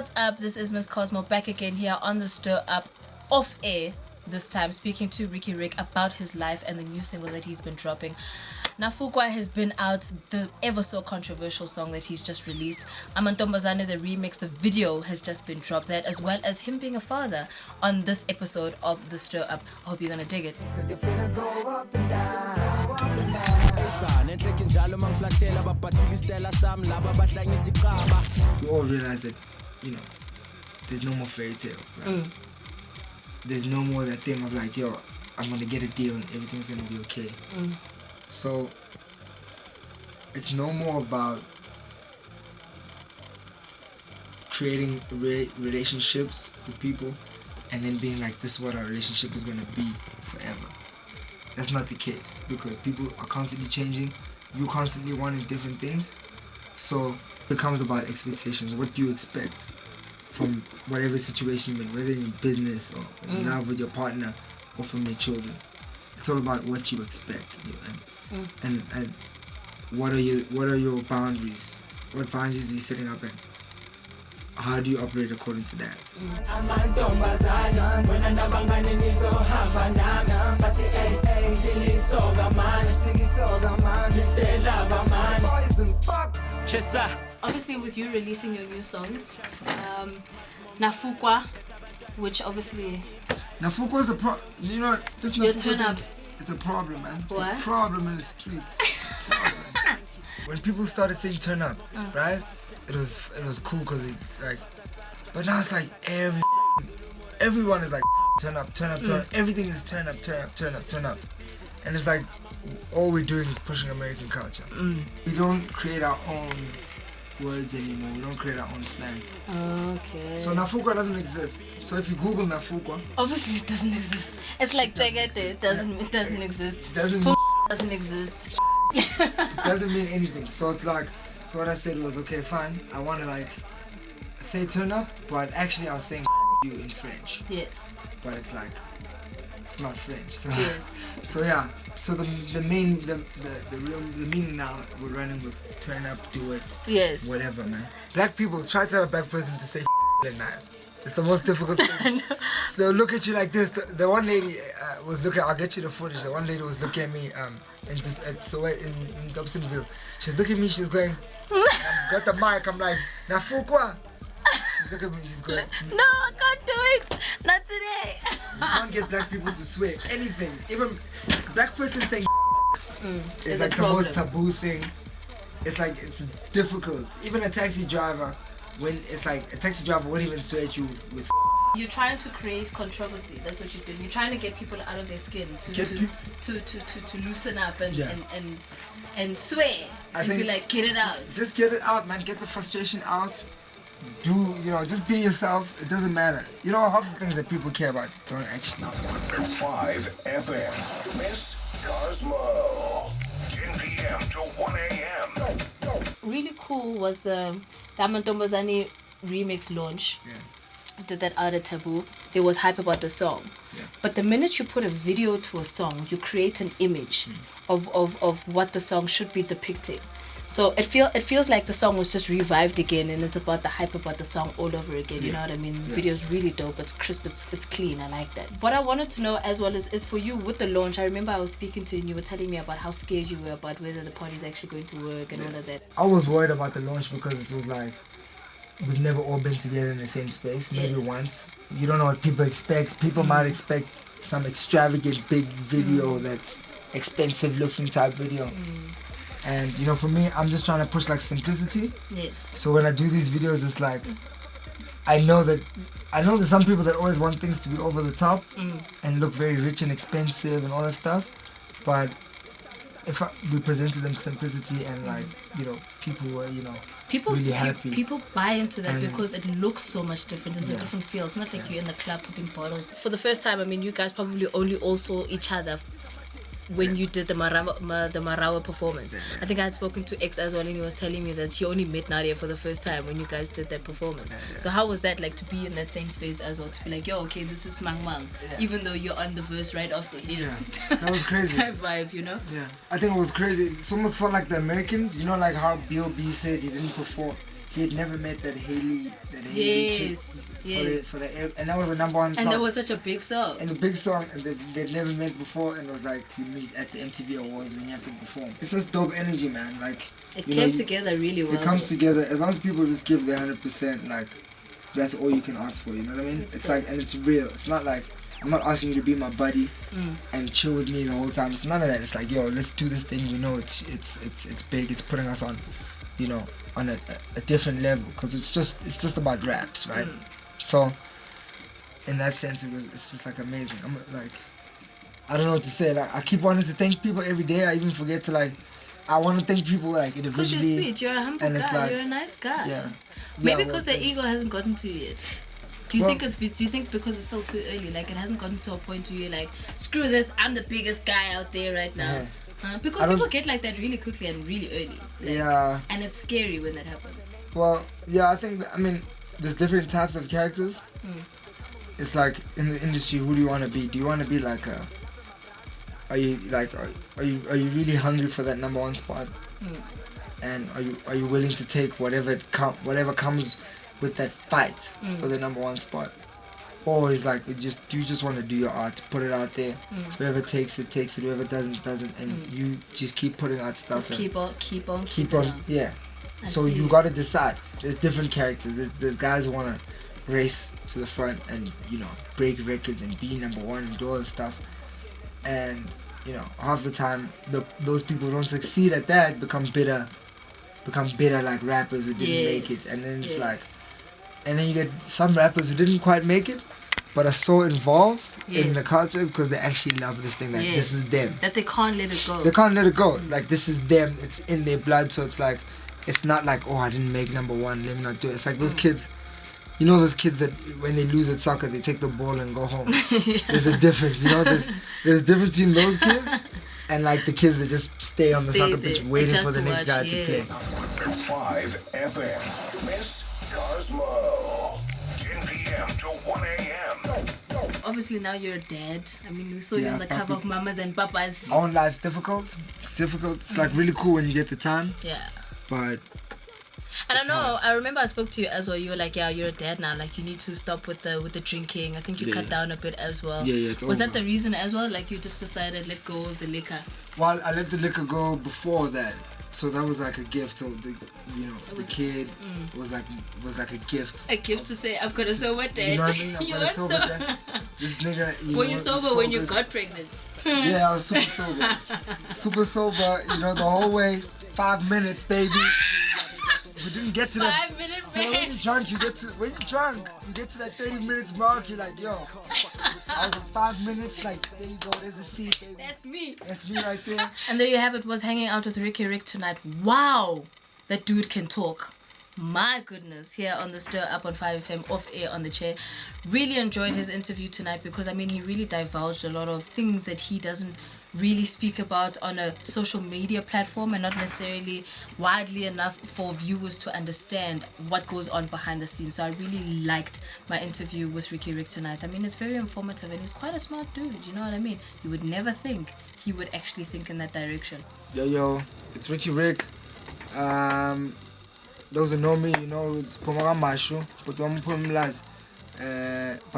What's up? This is MsCosmo back again here on the Stir Up off air, this time speaking to Riky Rick about his life and the new single that he's been dropping. NAFUKWA has been out, the ever so controversial song that he's just released. Amantombazane, the remix, the video has just been dropped, that as well as him being a father on this episode of the Stir Up. I hope you're gonna dig it. We all realize that, you know, there's no more fairy tales, right? There's no more that thing of like, yo, I'm gonna get a deal and everything's gonna be okay. So it's no more about creating relationships with people and then being like, this is what our relationship is gonna be forever. That's not the case, because people are constantly changing. You constantly wanting different things. So it becomes about expectations. What do you expect from whatever situation you're in, whether in business or in love with your partner or from your children? It's all about what you expect, and what are your boundaries? What boundaries are you setting up, and how do you operate according to that? Obviously, with you releasing your new songs, NAFUKWA, which obviously... NAFUKWA is a you know, this your NAFUKWA turn up. It's a problem, man. It's What? a problem in the streets. When people started saying turn up, right? It was cool because it like, but now it's like everyone is like turn up, turn up, turn up. Everything is turn up, turn up, turn up, turn up, and it's like all we're doing is pushing American culture. We don't create our own words anymore. We don't create our own slang. Okay. So NAFUKWA doesn't exist. So if you Google NAFUKWA, Obviously, it doesn't exist. It's like Tegete. It doesn't exist. it doesn't Doesn't exist. it doesn't mean anything. So it's like, so what I said was, okay, fine. I want to like say turn up, but actually I was saying you in French. Yes. But it's like, it's not French. So Yes. so yeah. So the meaning now, we're running with turn up, do it, Yes. whatever, man. Black people try to tell a black person to say and nice. It's the most difficult thing. So they'll look at you like this. The one lady was looking. I'll get you the footage. The one lady was looking at me in Dobsonville. She's looking at me. She's going. Got the mic. I'm like, NAFUKWA. She's looking at me. She's going. No, I can't do it. Not today. You can't get black people to swear anything. Even black person saying is like the most taboo thing. It's like, it's difficult. Even a taxi driver, when it's like a taxi driver won't even swear at you with You're trying to create controversy. That's what you're doing. You're trying to get people out of their skin to loosen up and swear. I And be think like, get it out. Just get it out, man. Get the frustration out. Just be yourself. It doesn't matter. You know, half the things that people care about don't actually. 5 FM, MsCosmo, 10 p.m. to 1 a.m. Really cool was the Amantombazane remix launch. Yeah. Did that out of Taboo. There was hype about the song. Yeah. But the minute you put a video to a song, you create an image of what the song should be depicting. So it feels like the song was just revived again, and it's about the hype about the song all over again. You know what I mean? The video's really dope. It's crisp. It's clean. I like that. What I wanted to know as well is for you with the launch. I remember I was speaking to you and you were telling me about how scared you were about whether the party's actually going to work and all of that. I was worried about the launch because it was like, we've never all been together in the same space. Maybe once. You don't know what people expect. People might expect some extravagant big video that's expensive looking type video. And you know, for me, I'm just trying to push like simplicity. Yes. So when I do these videos, it's like, I know there's some people that always want things to be over the top and look very rich and expensive and all that stuff. But if we presented them simplicity and like, you know, people were, you know, really happy. People buy into that And because it looks so much different. It's a different feel. It's not like you're in the club popping bottles. For the first time, I mean, you guys probably only all saw each other when you did the Marawa performance. I think I had spoken to X as well, and he was telling me that he only met Nadia for the first time when you guys did that performance. So how was that like to be in that same space as well, to be like, yo, okay, this is Mang Mang, even though you're on the verse right after his that was crazy. type vibe, you know? I think it was crazy. It almost felt like the Americans, you know, like how B.O.B. said he didn't perform, he had never met that Haley Yes, chick yes. and that was the number one song. And that was such a big song. And a big song, and they'd never met before, and it was like you meet at the MTV Awards when you have to perform. It's just dope energy, man. Like it came together really well. It comes together as long as people just give their 100%. Like that's all you can ask for. You know what I mean? It's like, and it's real. It's not like I'm not asking you to be my buddy and chill with me the whole time. It's none of that. It's like, yo, let's do this thing. We know it's big. It's putting us on, you know, on a different level, because it's just about raps, right? So in that sense, it's just like amazing. I'm like, I don't know what to say. Like, I keep wanting to thank people every day. I even forget to, like, I want to thank people like individually. Because you're sweet. You're a humble guy. Like, you're a nice guy. Yeah. Maybe because the ego hasn't gotten to you yet. Do you think because it's still too early, like it hasn't gotten to a point where you're like, screw this, I'm the biggest guy out there right now? Because people get like that really quickly and really early. Like, yeah. And it's scary when that happens. Well, yeah, I think, I mean, there's different types of characters. It's like, in the industry, who do you want to be? Do you want to be like a... Are you really hungry for that number one spot? And are you willing to take whatever comes with that fight for the number one spot? Or is like, do you just want to do your art, put it out there? Whoever takes it, whoever doesn't, and you just keep putting out stuff. Just keep on. Yeah. So you gotta decide. There's different characters. There's guys who wanna race to the front and, you know, break records and be number one and do all this stuff. And, you know, half the time those people who don't succeed at that become bitter like rappers who didn't make it. And then it's like, and then you get some rappers who didn't quite make it but are so involved in the culture because they actually love this thing, that this is them, that they can't let it go. Like, this is them, it's in their blood. So it's like, it's not like, oh, I didn't make number one, let me not do it. It's like those kids, you know, those kids that when they lose at soccer they take the ball and go home. There's a difference, you know. There's a difference between those kids and like the kids that just stay on the soccer pitch waiting for the next guy to play. 5 FM, MsCosmo, 10 p.m. to 1 a.m. Obviously now you're a dad. I mean, we saw you on the cover of Mamas and Papas. I won't lie, it's difficult. It's like really cool when you get the time. Yeah. But I don't know. I remember I spoke to you as well. You were like, "Yeah, you're a dad now. Like, you need to stop with the drinking." I think you cut down a bit as well. Yeah. Was that the reason as well? Like, you just decided let go of the liquor? Well, I let the liquor go before that, so that was like a gift. So the kid was like a gift. A gift to say, "I've got a sober dad." You know what I mean? I've got a sober dad. This nigga. Were you sober when you got pregnant? Yeah, I was super sober. Super sober. You know, the whole way. 5 minutes, baby. We didn't get to that. 5 minute man. When you're drunk, you get to that 30 minutes mark. You're like, yo, I was on 5 minutes. Like, there you go. There's the seat, baby. That's me right there. And there you have it. Was hanging out with Riky Rick tonight. Wow, that dude can talk. My goodness, here on the Stir Up on 5FM, off air on the chair. Really enjoyed his interview tonight because, I mean, he really divulged a lot of things that he doesn't really speak about on a social media platform, and not necessarily widely enough for viewers to understand what goes on behind the scenes. So I really liked my interview with Riky Rick tonight. I mean, it's very informative and he's quite a smart dude, you know what I mean? You would never think he would actually think in that direction. Yo, it's Riky Rick. Those who know me, you know, it's Pomaga Mashu, but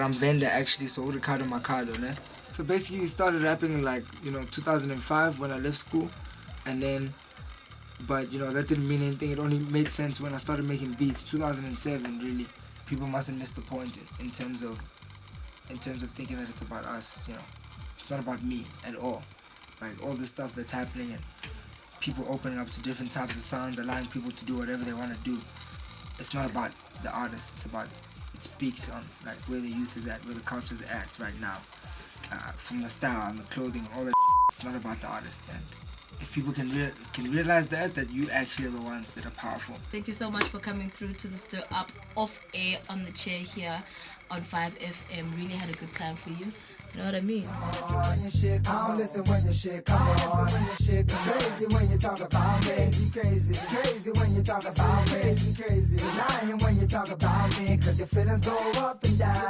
I'm Venda actually, so Ricardo Macado, ne? So basically we started rapping in 2005 when I left school, and then, but that didn't mean anything. It only made sense when I started making beats. 2007 really. People mustn't miss the point in terms of thinking that it's about us. It's not about me at all. Like all the stuff that's happening and people opening up to different types of sounds, allowing people to do whatever they want to do. It's not about the artist. It's about, it speaks on like where the youth is at, where the culture is at right now. From the style and the clothing and all that. It's not about the artist. And if people can realize that you actually are the ones that are powerful. Thank you so much for coming through to the Stir Up off air on the chair here on 5FM. Really had a good time for you. You know what I mean? Listen when your shit come on. It's crazy when you talk about me. It's crazy when you talk about me. It's crazy lying when you talk about me. Cause your feelings go up and down.